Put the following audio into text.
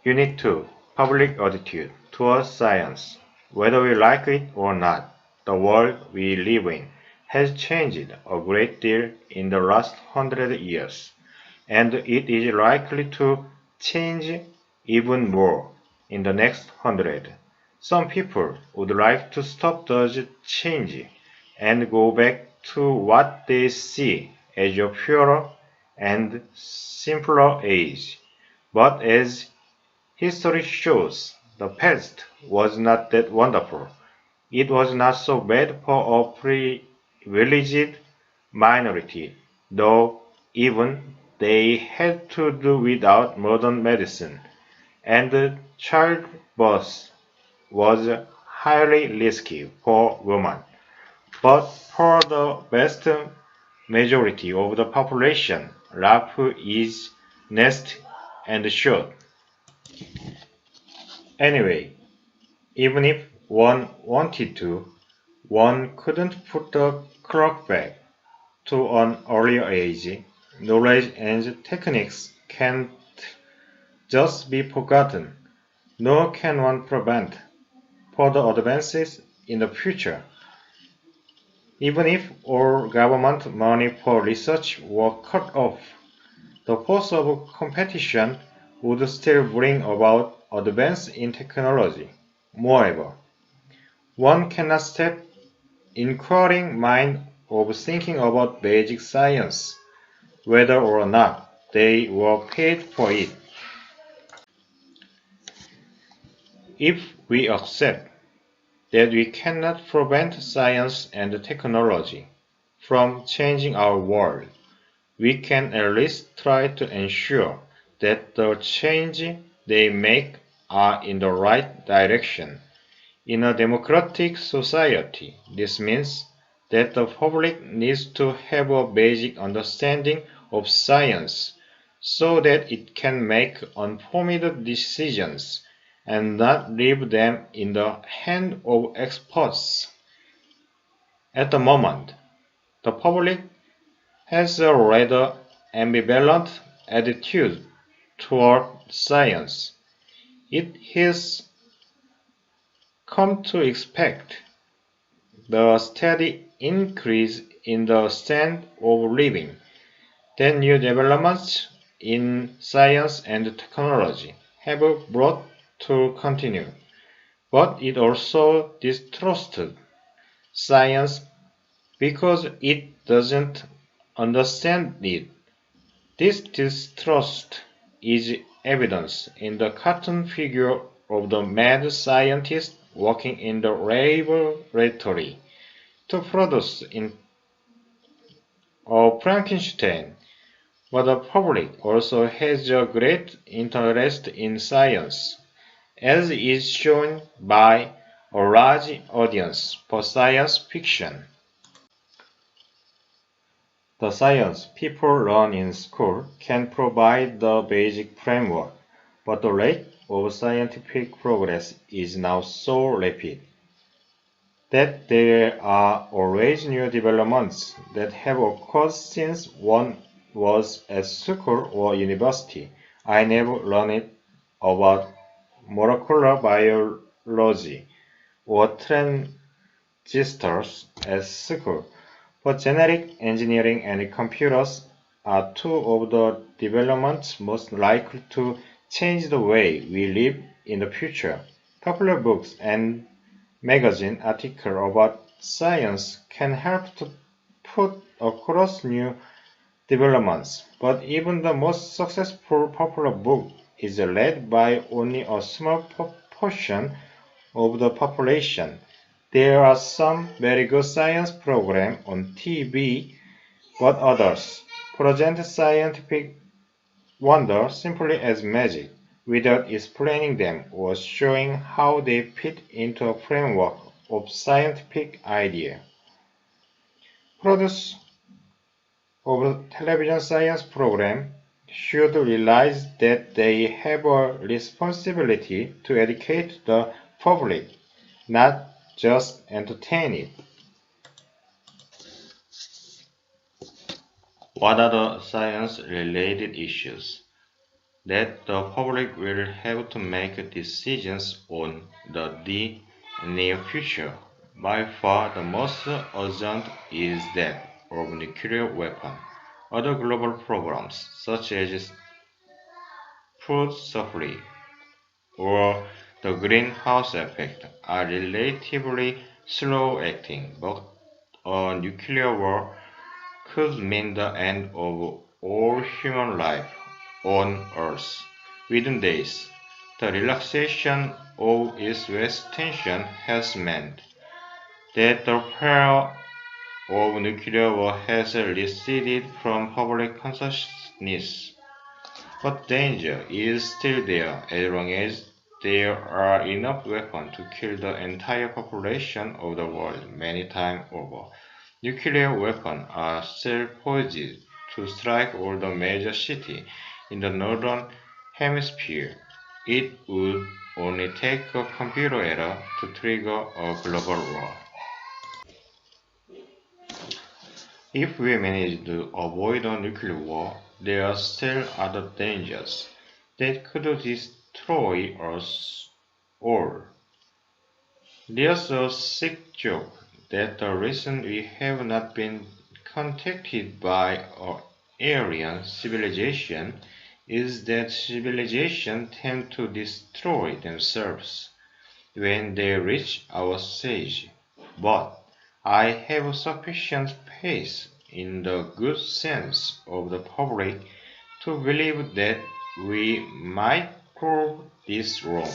Unit 2. Public attitude towards science. Whether we like it or not, the world we live in has changed a great deal in the last 100 years, and it is likely to change even more in the next 100. Some people would like to stop those change and go back to what they see as a purer and simpler age. But as history shows, the past was not that wonderful. It was not so bad for a privileged minority, though even they had to do without modern medicine, and childbirth was highly risky for women. But for the vast majority of the population, life is next and short. Anyway, even if one wanted to, one couldn't put the clock back to an earlier age. Knowledge and techniques can't just be forgotten, nor can one prevent further advances in the future. Even if all government money for research were cut off, the force of competition would still bring about advance in technology. Moreover, one cannot stop inquiring mind of thinking about basic science, whether or not they were paid for it. If we accept that we cannot prevent science and technology from changing our world, we can at least try to ensure that the change they make are in the right direction. In a democratic society, this means that the public needs to have a basic understanding of science so that it can make informed decisions and not leave them in the hands of experts. At the moment, the public has a rather ambivalent attitude toward science. It has come to expect the steady increase in the standard of living that new developments in science and technology have brought to continue. But it also distrusted science because it doesn't understand it. This distrust is evidenced in the cartoon figure of the mad scientist working in the laboratory to produce a Frankenstein. But the public also has a great interest in science, as is shown by a large audience for science fiction. The science people learn in school can provide the basic framework, but the rate of scientific progress is now so rapid that there are always new developments that have occurred since one was at school or university. I never learned about molecular biology or transistors at school, but genetic engineering and computers are two of the developments most likely to change the way we live in the future. Popular books and magazine articles about science can help to put across new developments, but even the most successful popular book is read by only a small portion of the population. There are some very good science programs on TV, but others present scientific wonder simply as magic, without explaining them or showing how they fit into a framework of scientific idea. Producers of a television science program should realize that they have a responsibility to educate the public, not just entertain it. What are the science related issues? that the public will have to make decisions on the near future. By far the most urgent is that of nuclear weapon. Other global programs such as food supply or the greenhouse effect are relatively slow acting, but a nuclear war could mean the end of all human life on Earth within days. The relaxation of East-West tension has meant that the fear of nuclear war has receded from public consciousness. But danger is still there as long as there are enough weapons to kill the entire population of the world many times over. Nuclear weapons are still poised to strike all the major cities in the northern hemisphere. It would only take a computer error to trigger a global war. If we manage to avoid a nuclear war, there are still other dangers that could destroy us all. There's a sick joke that the reason we have not been contacted by an alien civilization is that civilizations tend to destroy themselves when they reach our stage. But I have sufficient faith in the good sense of the public to believe that we might prove this wrong.